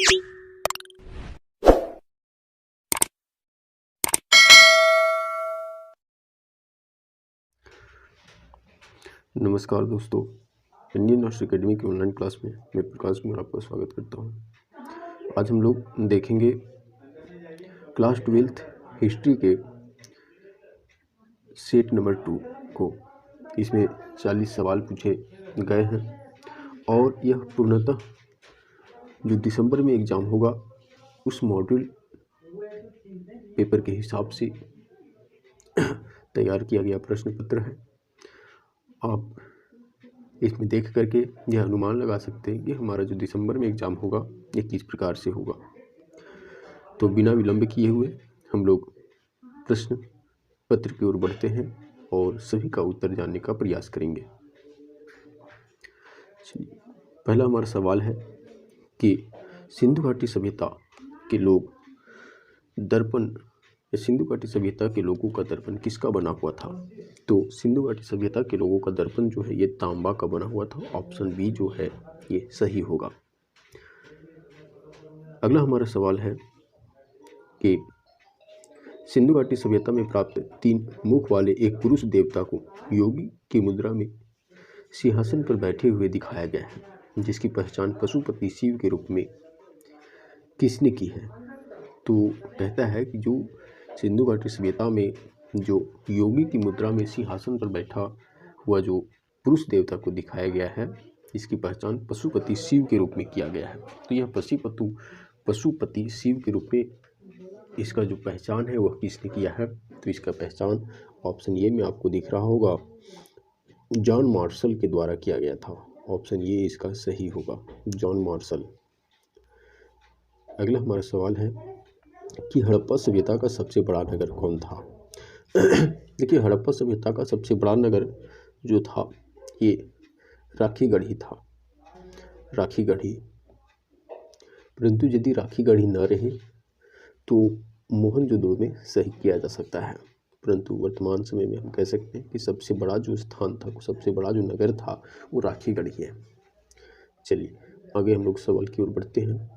नमस्कार दोस्तों, Indian master academy की ऑनलाइन क्लास में मैं प्रकाश कुमार आपका स्वागत करता हूं। आज हम लोग देखेंगे क्लास 12th हिस्ट्री के सेट नंबर 2 को। इसमें 40 सवाल पूछे गए हैं और यह पूर्णतः जो दिसंबर में एग्ज़ाम होगा उस मॉड्यूल पेपर के हिसाब से तैयार किया गया प्रश्न पत्र है। आप इसमें देख करके यह अनुमान लगा सकते हैं कि हमारा जो दिसंबर में एग्ज़ाम होगा ये किस प्रकार से होगा। तो बिना विलंब किए हुए हम लोग प्रश्न पत्र की ओर बढ़ते हैं और सभी का उत्तर जानने का प्रयास करेंगे। पहला हमारा सवाल है कि सिंधु घाटी सभ्यता के लोग दर्पण सिंधु घाटी सभ्यता के लोगों का दर्पण किसका बना हुआ था। तो सिंधु घाटी सभ्यता के लोगों का दर्पण जो है ये तांबा का बना हुआ था। ऑप्शन बी जो है ये सही होगा। अगला हमारा सवाल है कि सिंधु घाटी सभ्यता में प्राप्त 3 मुख वाले एक पुरुष देवता को योगी की मुद्रा में सिंहासन पर बैठे हुए दिखाया गया है, जिसकी पहचान पशुपति शिव के रूप में किसने की है। तो कहता है कि जो सिंधु घाटी सभ्यता में जो योगी की मुद्रा में सिंहासन पर बैठा हुआ जो पुरुष देवता को दिखाया गया है, इसकी पहचान पशुपति शिव के रूप में किया गया है। तो यह पशुपति शिव के रूप में इसका जो पहचान है वह किसने किया है। तो इसका पहचान ऑप्शन ए में आपको दिख रहा होगा, जॉन मार्शल के द्वारा किया गया था। ऑप्शन ए इसका सही होगा, जॉन मार्शल। अगला हमारा सवाल है कि हड़प्पा सभ्यता का सबसे बड़ा नगर कौन था। देखिए, हड़प्पा सभ्यता का सबसे बड़ा नगर जो था ये राखीगढ़ी था, राखीगढ़ी। परंतु यदि राखीगढ़ी न रहे तो मोहनजोदड़ो में सही किया जा सकता है। परंतु वर्तमान समय में हम कह सकते हैं कि सबसे बड़ा जो स्थान था, सबसे बड़ा जो नगर था वो राखीगढ़ी है। चलिए आगे हम लोग सवाल की ओर बढ़ते हैं।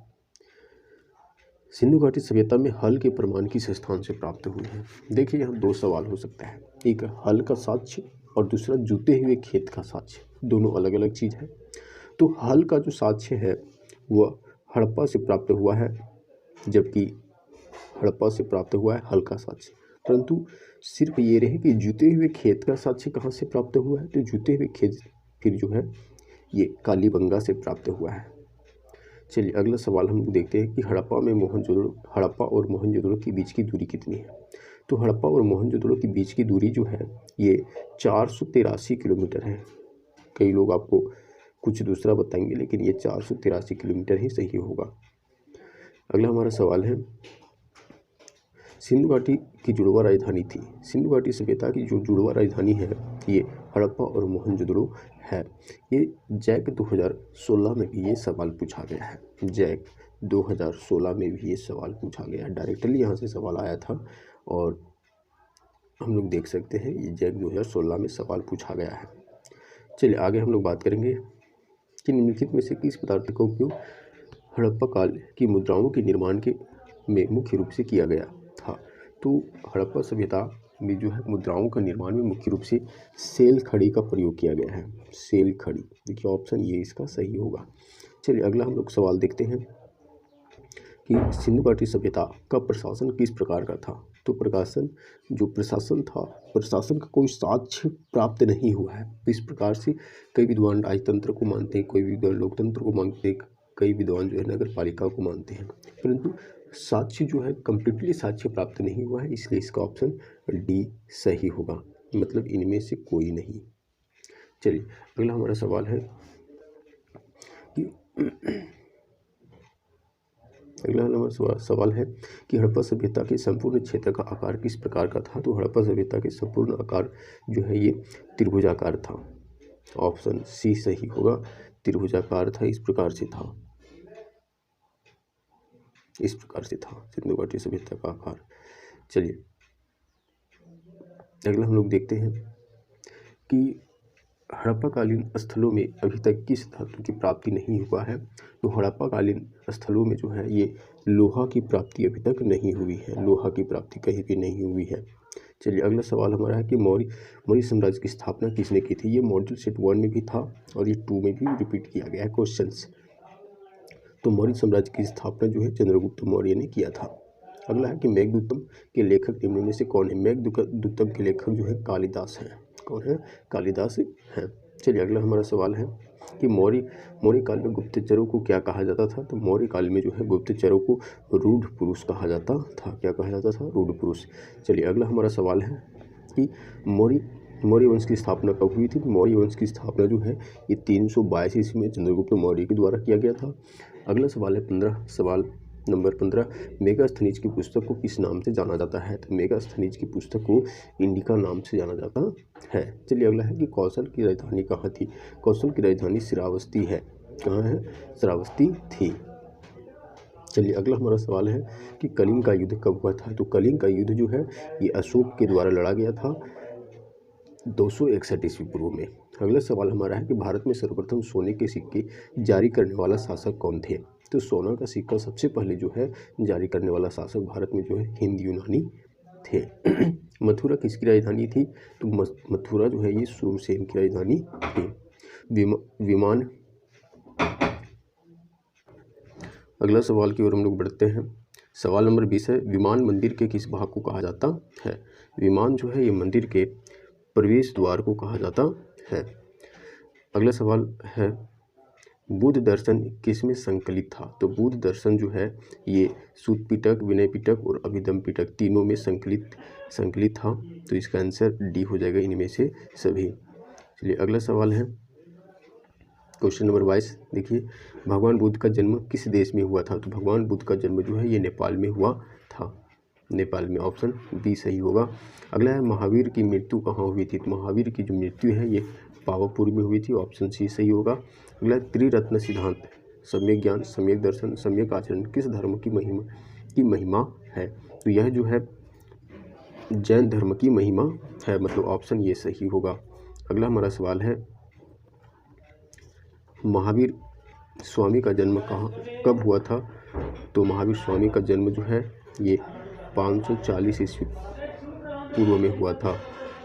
सिंधु घाटी सभ्यता में हल के प्रमाण किस स्थान से प्राप्त हुए हैं। देखिए, यहाँ 2 सवाल हो सकता है, एक हल का साक्ष्य और दूसरा जुते हुए खेत का साक्ष्य। दोनों अलग अलग चीज़ है। तो हल का जो साक्ष्य है वह हड़प्पा से प्राप्त हुआ है, जबकि हड़प्पा से प्राप्त हुआ है हल का साक्ष्य। परंतु सिर्फ ये रहे कि जुते हुए खेत का साक्ष्य कहाँ से प्राप्त हुआ है। तो जुते हुए खेत फिर जो है ये कालीबंगा से प्राप्त हुआ है। चलिए अगला सवाल हम देखते हैं कि हड़प्पा और मोहनजोदड़ो के बीच की दूरी कितनी है। तो हड़प्पा और मोहनजोदड़ो के बीच की दूरी जो है ये 483 किलोमीटर है। कई लोग आपको कुछ दूसरा बताएंगे, लेकिन ये 483 किलोमीटर ही सही होगा। अगला हमारा सवाल है, सिंधु घाटी की जुड़वा राजधानी थी। सिंधु घाटी सभ्यता की जो जुड़वा राजधानी है ये हड़प्पा और मोहनजोदड़ो है। ये जैक 2016 में भी ये सवाल पूछा गया है। जैक 2016 में भी ये सवाल पूछा गया है। डायरेक्टली यहाँ से सवाल आया था और हम लोग देख सकते हैं ये जैक 2016 में सवाल पूछा गया है। चलिए आगे हम लोग बात करेंगे कि निम्नलिखित में से किस पदार्थ का उपयोग हड़प्पा काल की मुद्राओं के निर्माण में मुख्य रूप से किया गया था। तो हड़प्पा सभ्यता में जो है मुद्राओं का निर्माण में मुख्य रूप से सेल खड़ी का प्रयोग किया गया है। सेल खड़ी, देखिए ऑप्शन ये इसका सही होगा। चलिए अगला हम लोग सवाल देखते हैं कि सिंधु घाटी सभ्यता का प्रशासन किस प्रकार का था। तो प्रशासन का कोई साक्ष्य प्राप्त नहीं हुआ है। इस प्रकार से कई विद्वान राजतंत्र को मानते हैं, कोई विद्वान लोकतंत्र को मानते हैं, कई विद्वान जो है नगर पालिका को मानते हैं, परंतु साक्ष्य जो है कंप्लीटली साक्ष्य प्राप्त नहीं हुआ है। इसलिए इसका ऑप्शन डी सही होगा, मतलब इनमें से कोई नहीं। चलिए अगला हमारा सवाल है कि हड़प्पा सभ्यता के संपूर्ण क्षेत्र का आकार किस प्रकार का था। तो हड़प्पा सभ्यता के संपूर्ण आकार जो है ये त्रिभुजाकार था। ऑप्शन सी सही होगा, त्रिभुजाकार था। इस प्रकार से था सिंधु घाटी सभ्यता का आकार। चलिए अगला हम लोग देखते हैं कि हड़प्पाकालीन स्थलों में अभी तक किस धातु की प्राप्ति नहीं हुआ है? तो हड़प्पाकालीन स्थलों में जो है ये लोहा की प्राप्ति अभी तक नहीं हुई है, लोहा की प्राप्ति कहीं भी नहीं हुई है। चलिए अगला सवाल हमारा है कि मौर्य साम्राज्य की स्थापना किसने की थी? ये मॉड्यूल सेट 1 में भी था और ये 2 में भी रिपीट किया गया है क्वेश्चंस। तो मौर्य साम्राज्य की स्थापना जो है चंद्रगुप्त मौर्य ने किया था। अगला है कि मेघदूतम के लेखक निम्न में से कौन है? मेघदूतम के लेखक जो है कालिदास हैं। कौन है? कालिदास हैं। चलिए अगला हमारा सवाल है कि मौर्य काल में गुप्तचरों को क्या कहा जाता था? तो मौर्य काल में जो है गुप्तचरों को रूढ़ पुरुष कहा जाता था। क्या कहा जाता था? रूढ़ पुरुष। चलिए अगला हमारा सवाल है कि मौर्य वंश की स्थापना कब हुई थी? मौर्य वंश की स्थापना जो है ये 322 ईस्वी में चंद्रगुप्त मौर्य के द्वारा किया गया था। अगला सवाल है सवाल नंबर 15, मेगास्थनीज की पुस्तक को किस नाम से जाना जाता है? तो मेगास्थनीज की पुस्तक को इंडिका नाम से जाना जाता है। चलिए अगला है कि कौशल की राजधानी कहाँ थी? कौशल की राजधानी श्रावस्ती है। कहाँ है? श्रावस्ती थी। चलिए अगला हमारा सवाल है कि कलिंग का युद्ध कब हुआ था? तो कलिंग का युद्ध जो है ये अशोक के द्वारा लड़ा गया था 261 ईस्वी पूर्व में। अगला सवाल हमारा है कि भारत में सर्वप्रथम सोने के सिक्के जारी करने वाला शासक कौन थे? तो सोना का सिक्का सबसे पहले जो है जारी करने वाला शासक भारत में जो है हिंद यूनानी थे। मथुरा किसकी राजधानी थी? तो मथुरा जो है ये सूरसेन की राजधानी थी। विमान अगला सवाल की ओर हम लोग बढ़ते हैं। सवाल नंबर 20 है, विमान मंदिर के किस भाग को कहा जाता है? विमान जो है ये मंदिर के प्रवेश द्वार को कहा जाता है। अगला सवाल है, बुद्ध दर्शन किसमें संकलित था? तो बुद्ध दर्शन जो है ये सूत पिटक, विनय पिटक और अभिधम पिटक तीनों में संकलित था। तो इसका आंसर डी हो जाएगा, इनमें से सभी। चलिए अगला सवाल है क्वेश्चन नंबर 22। देखिए, भगवान बुद्ध का जन्म किस देश में हुआ था? तो भगवान बुद्ध का जन्म जो है ये नेपाल में हुआ था। नेपाल में, ऑप्शन बी सही होगा। अगला है, महावीर की मृत्यु कहाँ हुई थी? तो महावीर की जो मृत्यु है ये पावापुरी में हुई थी। ऑप्शन सी सही होगा। अगला है, त्रिरत्न सिद्धांत सम्यक ज्ञान, सम्यक दर्शन, सम्यक आचरण किस धर्म की महिमा है? तो यह जो है जैन धर्म की महिमा है, मतलब ऑप्शन ये सही होगा। अगला हमारा सवाल है, महावीर स्वामी का जन्म कब हुआ था? तो महावीर स्वामी का जन्म जो है ये 540 ईस्वी पूर्व में हुआ था,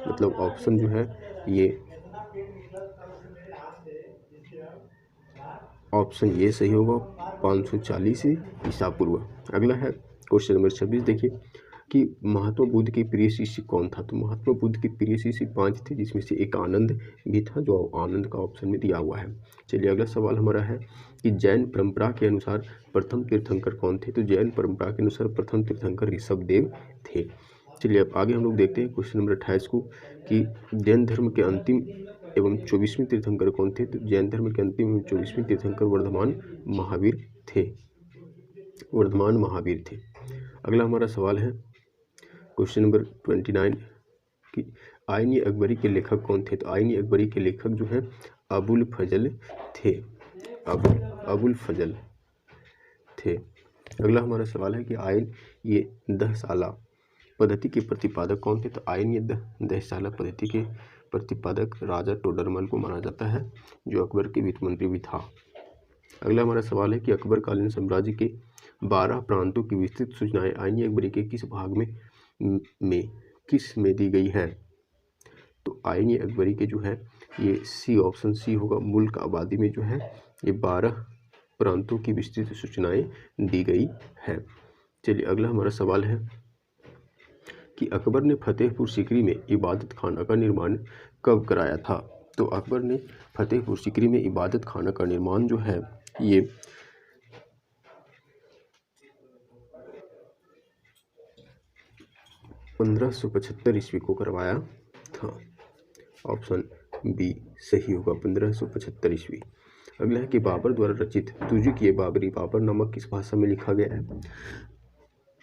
मतलब ऑप्शन जो है ये ऑप्शन ये सही होगा, 540 ईसा पूर्व। अगला है क्वेश्चन नंबर 26। देखिए कि महात्मा बुद्ध के प्रिय शिष्य कौन था? तो महात्मा बुद्ध के प्रिय शिष्य 5 थे, जिसमें से एक आनंद भी था, जो आनंद का ऑप्शन में दिया हुआ है। चलिए अगला सवाल हमारा है कि जैन परंपरा के अनुसार प्रथम तीर्थंकर कौन थे? तो जैन परंपरा के अनुसार प्रथम तीर्थंकर ऋषभदेव थे। चलिए अब आगे हम लोग देखते हैं क्वेश्चन नंबर 28 को कि जैन धर्म के अंतिम एवं 24वें तीर्थंकर कौन थे? तो जैन धर्म के अंतिम एवं 24वें तीर्थंकर वर्धमान महावीर थे। अगला हमारा सवाल है क्वेश्चन नंबर 29 कि आईनी अकबरी के लेखक कौन थे? तो आईनी अकबरी के लेखक जो है अबुल फजल थे। अबुल फजल थे। अगला हमारा सवाल है कि आयन ये दहशाला पद्धति के प्रतिपादक कौन थे? तो आयन ये दहशाला पद्धति के प्रतिपादक राजा टोडरमल को माना जाता है, जो अकबर के वित्त मंत्री भी था। अगला हमारा सवाल है कि अकबर कालीन साम्राज्य के 12 प्रांतों की विस्तृत सूचनाएं आईनी अकबरी के किस भाग में दी गई है? तो आईनी अकबरी के जो है ये सी, ऑप्शन सी होगा। मुल्क आबादी में जो है ये 12 प्रांतों की विस्तृत सूचनाएं दी गई है। चलिए अगला हमारा सवाल है कि अकबर ने फतेहपुर सीकरी में इबादत खाना का निर्माण कब कराया था? तो अकबर ने फतेहपुर सीकरी में इबादत खाना का निर्माण जो है ये 1575 ईस्वी को करवाया था। ऑप्शन बी सही होगा, 1575 ईस्वी। अगला है कि बाबर द्वारा रचित तुजुक बाबरी बाबरनामा किस भाषा में लिखा गया है?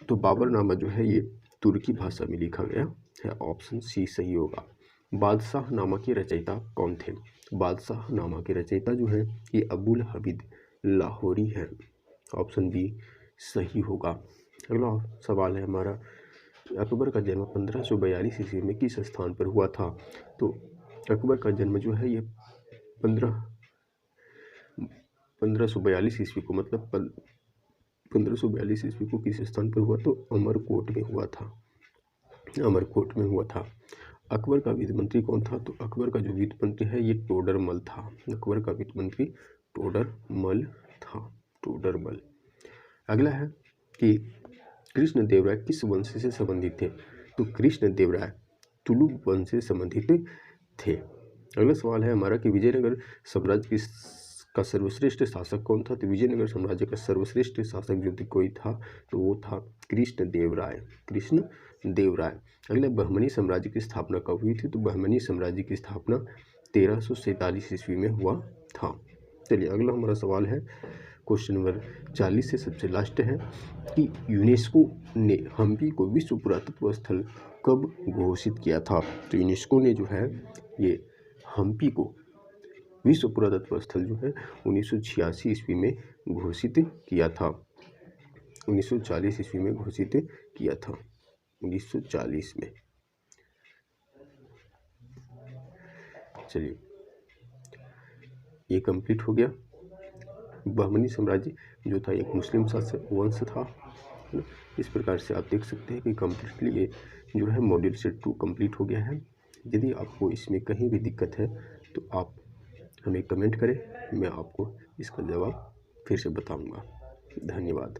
तो बाबरनामा जो है ये तुर्की भाषा में लिखा गया है। ऑप्शन सी सही होगा। बादशाह नामा के रचयिता कौन थे? बादशाह नामा के रचयिता जो है ये अबुल हमीद लाहौरी हैं। ऑप्शन बी सही होगा। अगला सवाल है हमारा, अकबर का जन्म 1542 ईस्वी में किस स्थान पर हुआ था? तो अकबर का जन्म जो है ये 1542 ईस्वी को, मतलब 1542 ईस्वी को किस स्थान पर हुआ? तो अमरकोट में हुआ था, अमरकोट में हुआ था। अकबर का वित्त मंत्री कौन था? तो अकबर का जो वित्त मंत्री है ये टोडरमल था। अकबर का वित्त मंत्री टोडरमल था, टोडरमल। अगला है कि कृष्णदेवराय किस वंश से संबंधित थे? तो कृष्णदेवराय तुलु वंश से संबंधित थे। अगला सवाल है हमारा कि विजयनगर साम्राज्य का सर्वश्रेष्ठ शासक कौन था? तो विजयनगर साम्राज्य का सर्वश्रेष्ठ शासक जो कोई था तो वो था कृष्णदेवराय, कृष्णदेवराय। अगला बहमनी साम्राज्य की स्थापना कब हुई थी? तो बहमनी साम्राज्य की स्थापना 1347 ईस्वी में हुआ था। चलिए अगला हमारा सवाल है क्वेश्चन नंबर 40 से सबसे लास्ट है कि यूनेस्को ने हम्पी को विश्व पुरातत्व स्थल कब घोषित किया था? तो यूनेस्को ने जो है ये हम्पी को विश्व पुरातत्व स्थल जो है 1986 ईस्वी में घोषित किया था, 1940 ईस्वी में घोषित किया था, 1940 में। चलिए ये कंप्लीट हो गया। बहमनी साम्राज्य जो था एक मुस्लिम शासक वंश था। इस प्रकार से आप देख सकते हैं कि कम्प्लीटली ये जो है मॉड्यूल सेट 2 कंप्लीट हो गया है। यदि आपको इसमें कहीं भी दिक्कत है तो आप हमें कमेंट करें, मैं आपको इसका जवाब फिर से बताऊंगा। धन्यवाद।